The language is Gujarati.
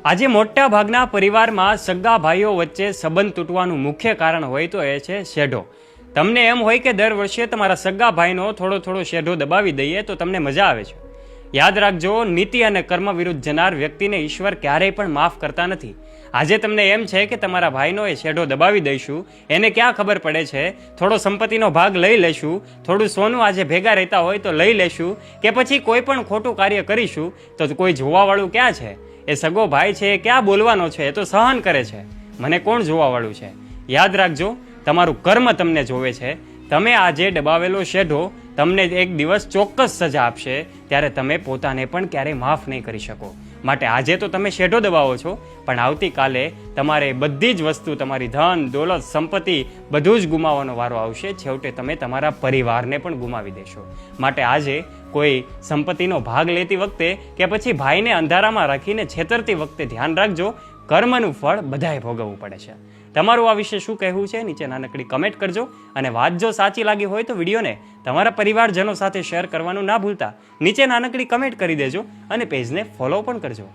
આજે મોટા ભાગના પરિવારમાં સગા ભાઈઓ વચ્ચે સંબંધ તૂટવાનું મુખ્ય કારણ હોય તો એ છે શેઢો. તમને એમ હોય કે દર વર્ષે તમારા સગા ભાઈનો થોડો શેઢો દબાવી દઈએ તો તમને મજા આવે છે. યાદ રાખજો, નીતિ અને કર્મ વિરુદ્ધ જનાર વ્યક્તિને ઈશ્વર ક્યારેય પણ માફ કરતા નથી. આજે તમને એમ છે કે તમારા ભાઈનો એ શેઢો દબાવી દઈશું, એને ક્યાં ખબર પડે છે, થોડો સંપત્તિનો ભાગ લઈ લેશું, થોડું સોનું આજે ભેગા રહેતા હોય તો લઈ લેશું, કે પછી કોઈ પણ ખોટું કાર્ય કરીશું તો કોઈ જોવાવાળું ક્યાં છે? એ સગો ભાઈ છે, એ ક્યાં બોલવાનો છે? એ તો સહન કરે છે. મને કોણ જોવાવાળું છે? યાદ રાખજો, તમારું કર્મ તમને જોવે છે. તમે આજે દબાવેલો શેઢો તમને એક દિવસ ચોક્કસ સજા આપશે, ત્યારે તમે પોતાને પણ ક્યારેય માફ નહીં કરી શકો. માટે આજે તો તમે શેઢો દબાવો છો, પણ આવતીકાલે તમારે બધી જ વસ્તુ, તમારી ધન, દોલત, સંપત્તિ બધું જ ગુમાવવાનો વારો આવશે. છેવટે તમે તમારા પરિવારને પણ ગુમાવી દેશો. માટે આજે કોઈ સંપત્તિનો ભાગ લેતી વખતે કે પછી ભાઈને અંધારામાં રાખીને છેતરતી વખતે ધ્યાન રાખજો, કર્મનું ફળ બધાએ ભોગવવું પડે છે. તમારું આ વિશે શું કહેવું છે? નીચે નાનકડી કમેન્ટ કરજો. અને વાત જો સાચી લાગી હોય તો વિડીયોને તમારા પરિવારજનો સાથે શેર કરવાનું ના ભૂલતા. નીચે નાનકડી કમેન્ટ કરી દેજો અને પેજને ફોલો પણ કરજો.